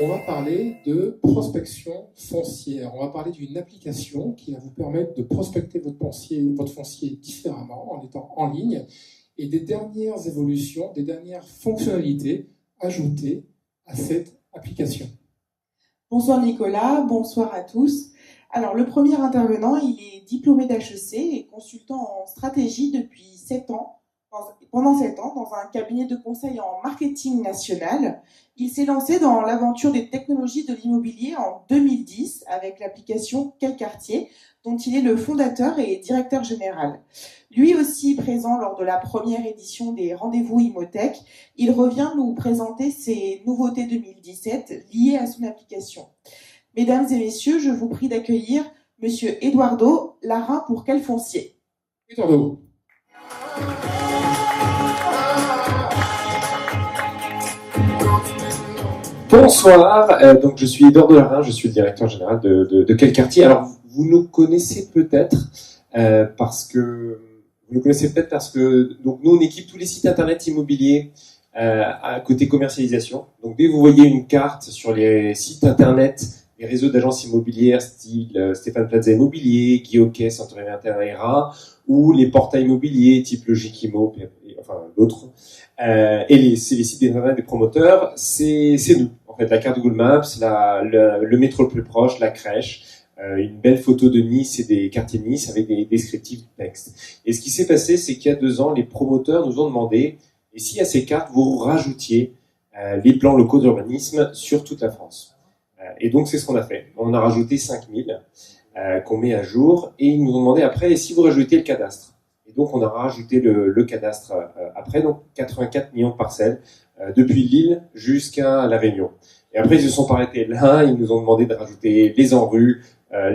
On va parler de prospection foncière. On va parler d'une application qui va vous permettre de prospecter votre foncier différemment en étant en ligne et des dernières évolutions, des dernières fonctionnalités ajoutées à cette application. Bonsoir Nicolas, bonsoir à tous. Alors le premier intervenant, il est diplômé d'HEC et consultant en stratégie depuis 7 ans. Pendant 7 ans, dans un cabinet de conseil en marketing national, il s'est lancé dans l'aventure des technologies de l'immobilier en 2010 avec l'application Quel Quartier, dont il est le fondateur et directeur général. Lui aussi présent lors de la première édition des Rendez-vous Imotech, il revient nous présenter ses nouveautés 2017 liées à son application. Mesdames et messieurs, je vous prie d'accueillir Monsieur Eduardo Larin pour Quel Foncier. Eduardo. Bonsoir, donc je suis Eduardo Larin, je suis le directeur général de Quel Quartier. Alors vous nous connaissez peut-être parce que donc nous on équipe tous les sites internet immobiliers à côté commercialisation. Donc dès que vous voyez une carte sur les sites internet, les réseaux d'agences immobilières style Stéphane Plaza Immobilier, Guy Hockey, Santorini Intera, ou les portails immobiliers type Logique Immo, enfin d'autres, et c'est les sites d'internet des promoteurs, c'est nous. En fait, la carte Google Maps, le métro le plus proche, la crèche, une belle photo de Nice et des quartiers de Nice avec des descriptifs de texte. Et ce qui s'est passé, c'est qu'il y a 2 ans, les promoteurs nous ont demandé, et si à ces cartes, vous rajoutiez les plans locaux d'urbanisme sur toute la France. Et donc, c'est ce qu'on a fait. On a rajouté 5000 qu'on met à jour, et ils nous ont demandé après, et si vous rajoutez le cadastre. Et donc, on a rajouté le cadastre après, donc 84 millions de parcelles, depuis Lille jusqu'à La Réunion. Et après, ils se sont pas arrêtés là, ils nous ont demandé de rajouter les enrues,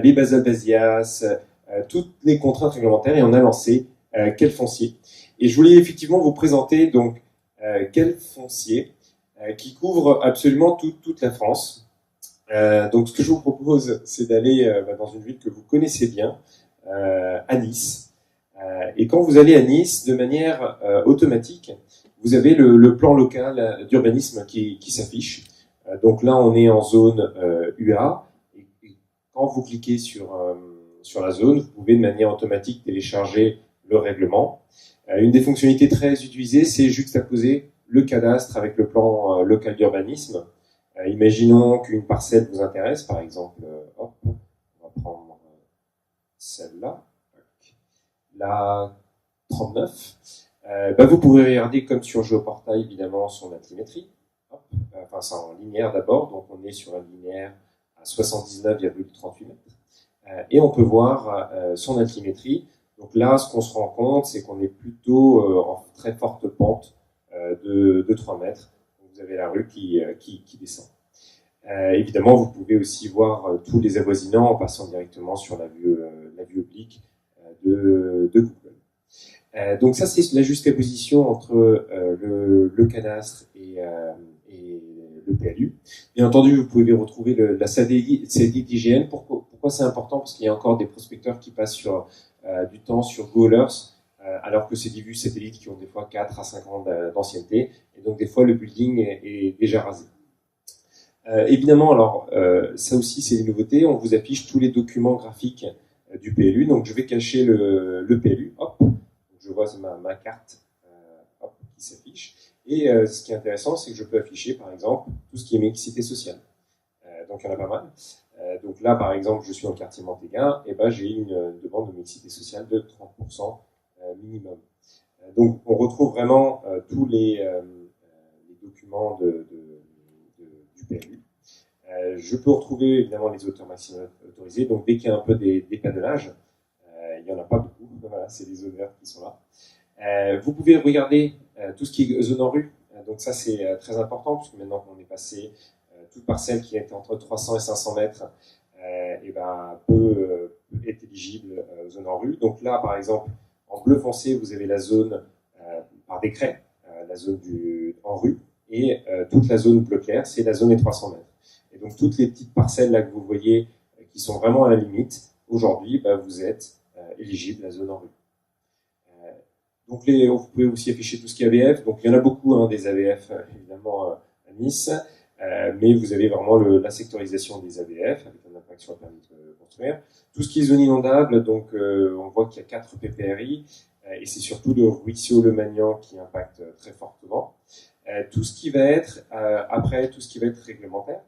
les basal-basias, toutes les contraintes réglementaires, et on a lancé Quel Foncier. Et je voulais effectivement vous présenter donc Quel Foncier, qui couvre absolument toute la France. Donc ce que je vous propose, c'est d'aller dans une ville que vous connaissez bien, à Nice. Et quand vous allez à Nice, de manière automatique, vous avez le plan local d'urbanisme qui s'affiche. Donc là, on est en zone UA. Et quand vous cliquez sur la zone, vous pouvez de manière automatique télécharger le règlement. Une des fonctionnalités très utilisées, c'est juxtaposer le cadastre avec le plan local d'urbanisme. Imaginons qu'une parcelle vous intéresse, par exemple, hop, on va prendre celle-là, la 39. Vous pouvez regarder comme sur Géoportail, évidemment, son altimétrie. Hop, enfin, c'est en linéaire d'abord, donc on est sur un linéaire à 79,38 mètres. Et on peut voir son altimétrie. Donc là, ce qu'on se rend compte, c'est qu'on est plutôt en très forte pente de 3 mètres. Vous avez la rue qui descend. Évidemment, vous pouvez aussi voir tous les avoisinants en passant directement sur la vue oblique de Google. Donc ça, c'est la juxtaposition entre le cadastre et le PLU. Bien entendu, vous pouvez retrouver la satellite d'IGN. Pourquoi c'est important? Parce qu'il y a encore des prospecteurs qui passent du temps sur Google Earth, alors que c'est des vues satellites qui ont des fois 4 à 5 ans d'ancienneté, et donc des fois le building est déjà rasé. Évidemment, alors ça aussi c'est des nouveautés, on vous affiche tous les documents graphiques du PLU, donc je vais cacher le PLU, hop, je vois ma carte hop, qui s'affiche, et ce qui est intéressant, c'est que je peux afficher par exemple tout ce qui est mixité sociale, donc il y en a pas mal. Donc là par exemple je suis dans le quartier Mantéguin, et j'ai une demande de mixité sociale de 30% minimum. Donc on retrouve vraiment tous les documents du PLU. Je peux retrouver évidemment les auteurs maximums autorisés, donc dès qu'il y a un peu des panelages, il n'y en a pas beaucoup, voilà, c'est les honneurs qui sont là. Vous pouvez regarder tout ce qui est zone en rue, donc ça c'est très important, puisque maintenant qu'on est passé, toute parcelle qui est entre 300 et 500 mètres peut être éligible aux zones en rue. Donc là par exemple, en bleu foncé, vous avez la zone par décret, la zone en rue, et toute la zone bleu clair, c'est la zone des 300 mètres. Et donc toutes les petites parcelles là que vous voyez qui sont vraiment à la limite, aujourd'hui, vous êtes éligible à zone en rue. Donc vous pouvez aussi afficher tout ce qui est AVF. Donc il y en a beaucoup des AVF évidemment à Nice, mais vous avez vraiment la sectorisation des AVF avec un impact sur le permis de construire. Tout ce qui est zone inondable, donc on voit qu'il y a 4 PPRI et c'est surtout le Ruisseau-le-Magnan qui impacte très fortement. Tout ce qui va être après tout ce qui va être réglementaire,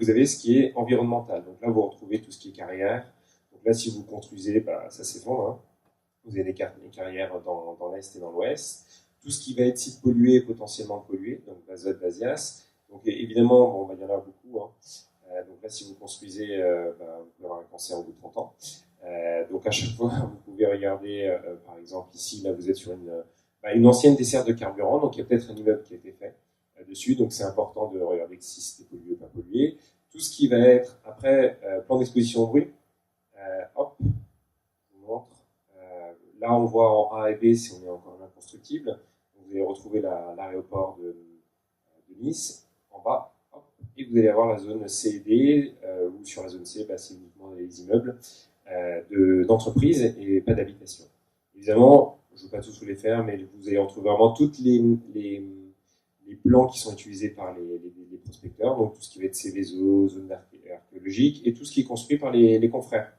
vous avez ce qui est environnemental. Donc là vous retrouvez tout ce qui est carrière. Donc là si vous construisez, ça s'effondre. Vous avez des carrières dans l'Est et dans l'Ouest. Tout ce qui va être site pollué, potentiellement pollué, donc basote, basias. Donc évidemment, il y en a beaucoup. Donc là, si vous construisez, vous pouvez avoir un cancer au bout de 30 ans. Donc à chaque fois, vous pouvez regarder, par exemple ici, là vous êtes sur une ancienne desserte de carburant, donc il y a peut-être un immeuble qui a été fait dessus, donc c'est important de regarder si c'était pollué ou pas pollué. Tout ce qui va être, après, plan d'exposition au bruit, hop, je vous montre. Là, on voit en A et B si on est encore en inconstructible. Vous allez retrouver l'aéroport de Nice en bas. Hop, et vous allez avoir la zone C et D, où sur la zone C, c'est uniquement les immeubles d'entreprise et pas d'habitation. Évidemment, je ne veux pas tous vous les faire, mais vous allez retrouver vraiment toutes les plans qui sont utilisés par les prospecteurs, donc tout ce qui va être Céveso, zone archéologique, et tout ce qui est construit par les confrères.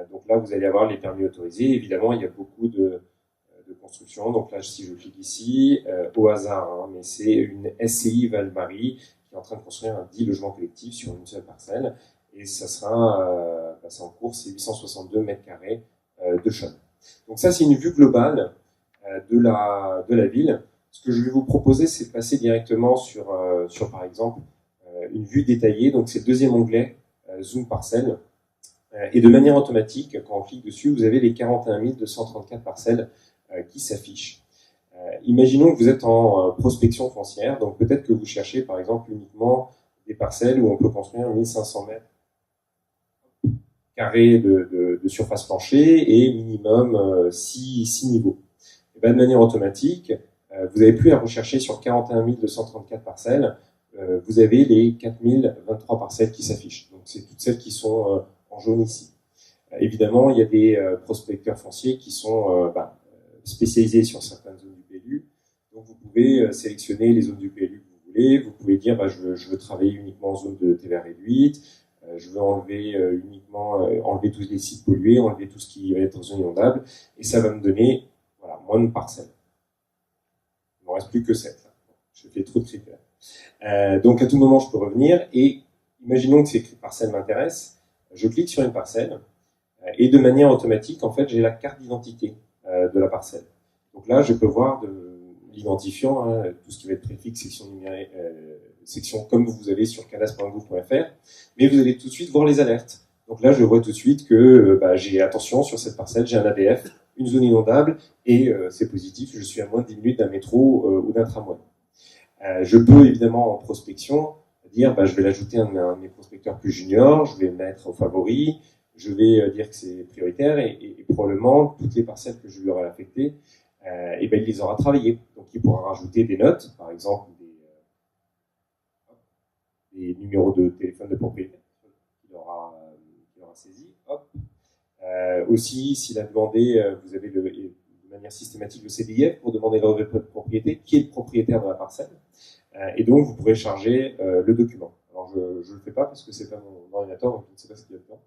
Donc là, vous allez avoir les permis autorisés. Évidemment, il y a beaucoup de construction. Donc là, si je clique ici, au hasard, mais c'est une SCI Val-Marie qui est en train de construire 10 logements collectifs sur une seule parcelle. Et ça sera, c'est en cours, c'est 862 mètres carrés de chaume. Donc ça, c'est une vue globale de la ville. Ce que je vais vous proposer, c'est de passer directement sur par exemple, une vue détaillée. Donc c'est le deuxième onglet, Zoom Parcelle. Et de manière automatique, quand on clique dessus, vous avez les 41 234 parcelles qui s'affichent. Imaginons que vous êtes en prospection foncière, donc peut-être que vous cherchez par exemple uniquement des parcelles où on peut construire 1500 mètres carrés de surface plancher et minimum 6 niveaux. Et de manière automatique, vous n'avez plus à rechercher sur 41 234 parcelles, vous avez les 4023 parcelles qui s'affichent. Donc c'est toutes celles qui sont en jaune ici. Évidemment, il y a des prospecteurs fonciers qui sont spécialisés sur certaines zones du PLU. Donc vous pouvez sélectionner les zones du PLU que vous voulez. Vous pouvez dire je veux travailler uniquement en zone de TVA réduite. Je veux enlever enlever tous les sites pollués, enlever tout ce qui va être en zone inondable. Et ça va me donner moins de parcelles. Il ne me reste plus que 7. Je fais trop de critères. Donc à tout moment, je peux revenir. Et imaginons que ces parcelles m'intéressent. Je clique sur une parcelle et de manière automatique, en fait, j'ai la carte d'identité de la parcelle. Donc là, je peux voir l'identifiant, tout ce qui va être préfixe, section numérique, section comme vous avez sur canas.gouv.fr, mais vous allez tout de suite voir les alertes. Donc là, je vois tout de suite que j'ai attention sur cette parcelle, j'ai un ADF, une zone inondable et c'est positif, je suis à moins de 10 minutes d'un métro ou d'un tramway. Je peux évidemment en prospection dire je vais l'ajouter à un de mes prospecteurs plus juniors, je vais le mettre au favori, je vais dire que c'est prioritaire et probablement toutes les parcelles que je lui aurai affectées, il les aura travaillées. Donc il pourra rajouter des notes, par exemple des numéros de téléphone de propriétaire qu'il aura saisi. Aussi, s'il a demandé, vous avez de manière systématique le CDIF pour demander le relevé de propriété, qui est le propriétaire de la parcelle. Et donc, vous pourrez charger le document. Alors, je ne le fais pas parce que c'est pas mon ordinateur, donc je ne sais pas ce qu'il y a dedans.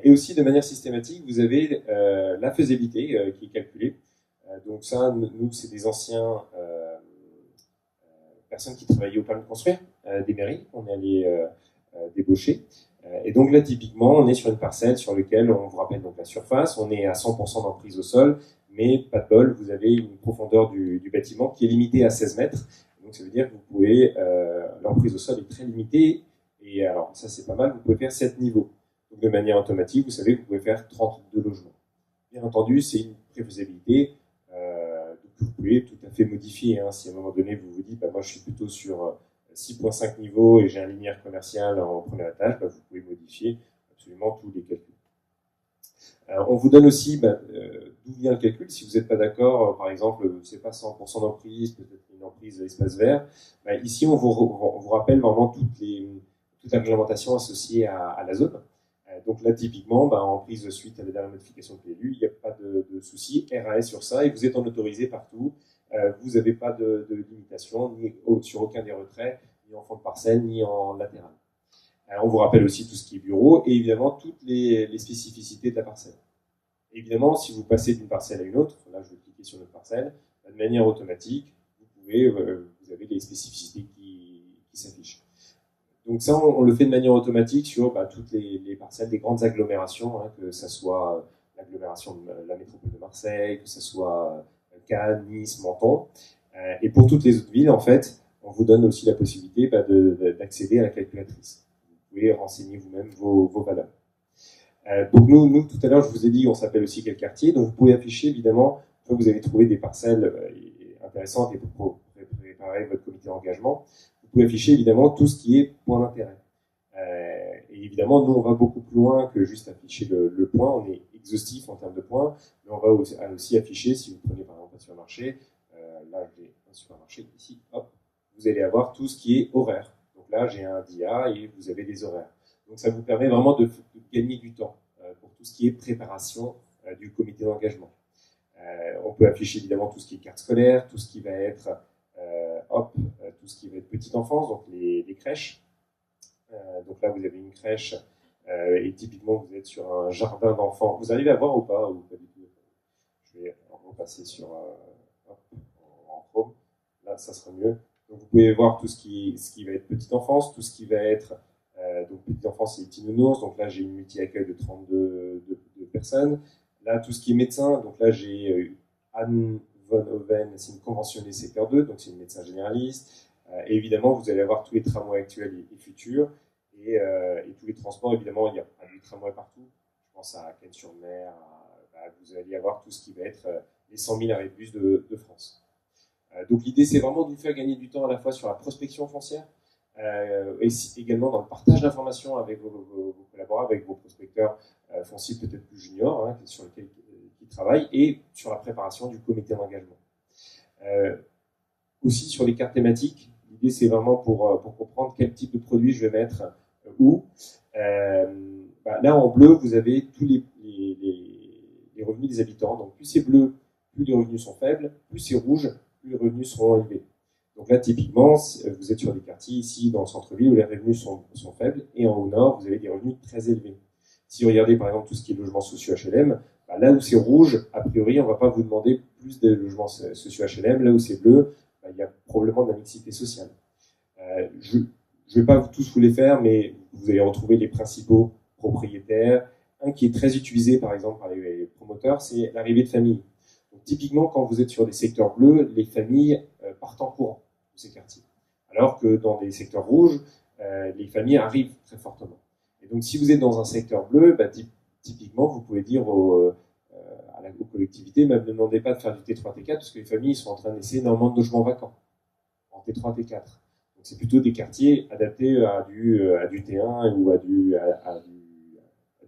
Et aussi, de manière systématique, vous avez la faisabilité qui est calculée. Donc ça, nous, c'est des anciens personnes qui travaillaient au permis de construire des mairies. On est allé débaucher. Et donc là, typiquement, on est sur une parcelle sur laquelle on vous rappelle donc la surface. On est à 100% d'emprise au sol, mais pas de bol, vous avez une profondeur du bâtiment qui est limitée à 16 mètres. Donc ça veut dire que vous pouvez, l'emprise au sol est très limitée, et alors ça c'est pas mal, vous pouvez faire 7 niveaux. Donc de manière automatique, vous savez que vous pouvez faire 32 logements. Bien entendu, c'est une préfaisabilité, donc vous pouvez tout à fait modifier. Si à un moment donné vous vous dites, moi je suis plutôt sur 6.5 niveaux et j'ai un linéaire commercial en premier étage, vous pouvez modifier absolument tous les calculs. On vous donne aussi d'où vient le calcul. Si vous n'êtes pas d'accord, par exemple, c'est pas 100% d'emprise, peut-être une emprise espace vert. Ici, on vous rappelle vraiment toute la réglementation associée à la zone. Donc là, typiquement, en prise de suite à la dernière modification de PLU, il n'y a pas de souci, RAS sur ça, et vous êtes en autorisé partout. Vous n'avez pas de limitation sur aucun des retraits, ni en fond de parcelle, ni en latéral. On vous rappelle aussi tout ce qui est bureau, et évidemment toutes les spécificités de la parcelle. Évidemment, si vous passez d'une parcelle à une autre, là je vais cliquer sur notre parcelle, de manière automatique, vous avez les spécificités qui s'affichent. Donc ça, on le fait de manière automatique sur toutes les parcelles des grandes agglomérations, que ce soit l'agglomération de la métropole de Marseille, que ce soit Cannes, Nice, Menton. Et pour toutes les autres villes, en fait, on vous donne aussi la possibilité d'accéder à la calculatrice. Vous pouvez renseigner vous-même vos valeurs. Donc nous, tout à l'heure, je vous ai dit, on s'appelle aussi quel quartier. Donc vous pouvez afficher, évidemment, quand vous avez trouvé des parcelles intéressantes et pour préparer votre comité d'engagement, vous pouvez afficher évidemment tout ce qui est point d'intérêt. Et évidemment, nous, on va beaucoup plus loin que juste afficher le point. On est exhaustif en termes de points, mais on va aussi afficher, si vous prenez par exemple un supermarché, là j'ai un supermarché ici, hop, vous allez avoir tout ce qui est horaire. Donc là, j'ai un DIA et vous avez des horaires. Donc ça vous permet vraiment de gagner du temps pour tout ce qui est préparation du comité d'engagement. On peut afficher évidemment tout ce qui est carte scolaire, tout ce qui va être tout ce qui va être petite enfance, donc les crèches. Donc là, vous avez une crèche et typiquement, vous êtes sur un jardin d'enfants. Vous arrivez à voir ou pas du tout? Je vais repasser sur en Chrome. Là, ça sera mieux. Donc vous pouvez voir tout ce qui va être petite enfance, tout ce qui va être donc petite enfance, c'est les petits nounours. Donc là, j'ai une multi-accueil de 32 personnes. Là, tout ce qui est médecin. Donc là, j'ai Anne Von Oven, c'est une conventionnée secteur 2, donc c'est une médecin généraliste. Et évidemment, vous allez avoir tous les tramways actuels et futurs. Et tous les transports, évidemment, il y a du tramway partout. Je pense à Cannes-sur-Mer. Vous allez avoir tout ce qui va être les 100 000 arrêts de bus de France. Donc l'idée, c'est vraiment de vous faire gagner du temps à la fois sur la prospection foncière et également dans le partage d'informations avec vos collaborateurs, avec vos prospecteurs fonciers peut-être plus juniors, sur lesquels ils travaillent, et sur la préparation du comité d'engagement. Aussi sur les cartes thématiques, l'idée c'est vraiment pour comprendre quel type de produit je vais mettre où. Là en bleu, vous avez tous les revenus des habitants. Donc plus c'est bleu, plus les revenus sont faibles, plus c'est rouge, plus les revenus seront élevés. Donc là, typiquement, vous êtes sur des quartiers ici dans le centre-ville où les revenus sont faibles, et en haut nord, vous avez des revenus très élevés. Si vous regardez par exemple tout ce qui est logements sociaux HLM, là où c'est rouge, a priori, on ne va pas vous demander plus de logements sociaux HLM. Là où c'est bleu, il y a probablement de la mixité sociale. Je ne vais pas tous vous les faire, mais vous allez retrouver les principaux propriétaires. Un qui est très utilisé, par exemple, par les promoteurs, c'est l'arrivée de familles. Donc, typiquement, quand vous êtes sur des secteurs bleus, les familles partent en courant de ces quartiers. Alors que dans des secteurs rouges, les familles arrivent très fortement. Et donc, si vous êtes dans un secteur bleu, typiquement, vous pouvez dire aux collectivités, même ne demandez pas de faire du T3, T4, parce que les familles sont en train d'essayer énormément de logements vacants, en T3, T4. Donc, c'est plutôt des quartiers adaptés à du T1 ou à du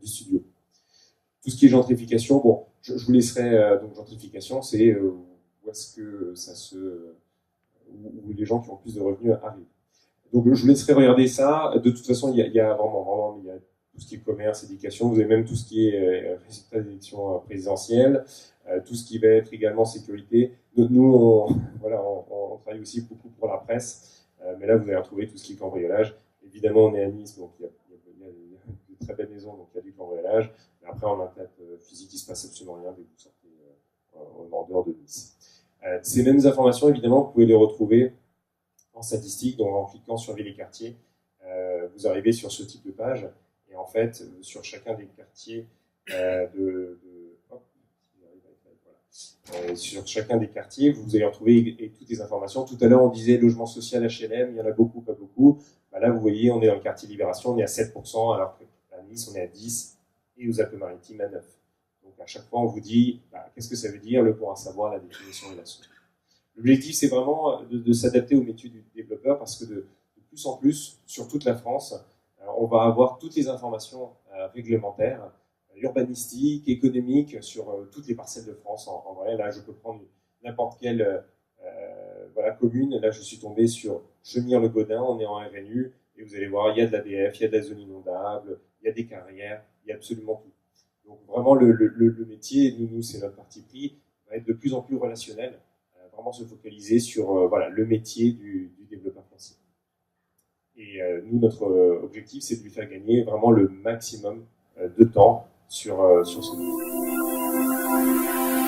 studio. Tout ce qui est gentrification, bon, je vous laisserai, donc gentrification, c'est où est-ce que où les gens qui ont plus de revenus arrivent. Donc je vous laisserai regarder ça. De toute façon, il y a vraiment il y a tout ce qui est commerce, éducation, vous avez même tout ce qui est résultats d'élections présidentielles, tout ce qui va être également sécurité. Nous, on travaille aussi beaucoup pour la presse, mais là, vous allez retrouver tout ce qui est cambriolage. Évidemment, on est à Nice, donc il y a de très belles maisons, donc il y a du cambriolage. Mais après, en intérêt physique, il ne se passe absolument rien dès que vous sortez en dehors de Nice. Ces mêmes informations, évidemment, vous pouvez les retrouver en statistique, donc en cliquant sur Ville et quartiers, vous arrivez sur ce type de page. Et en fait, sur chacun des quartiers sur chacun des quartiers, vous allez retrouver toutes les informations. Tout à l'heure, on disait logement social HLM, il y en a beaucoup, pas beaucoup. Là, vous voyez, on est dans le quartier Libération, on est à 7%, alors qu'à Nice, on est à 10%, et aux Alpes-Maritimes, à 9%. Donc, à chaque fois, on vous dit, qu'est-ce que ça veut dire, le point à savoir, la définition et la source. L'objectif, c'est vraiment de s'adapter au métier du développeur, parce que de plus en plus, sur toute la France, on va avoir toutes les informations réglementaires, urbanistiques, économiques, sur toutes les parcelles de France. En vrai, là, je peux prendre n'importe quelle commune. Là, je suis tombé sur Chemire-le-Gaudin, on est en RNU, et vous allez voir, il y a de l'ADF, il y a de la zone inondable, il y a des carrières, il y a absolument tout. Donc vraiment le métier, nous c'est notre parti pris, va être de plus en plus relationnel, vraiment se focaliser sur voilà, le métier du développeur foncier. Et nous, notre objectif, c'est de lui faire gagner vraiment le maximum de temps sur ce métier.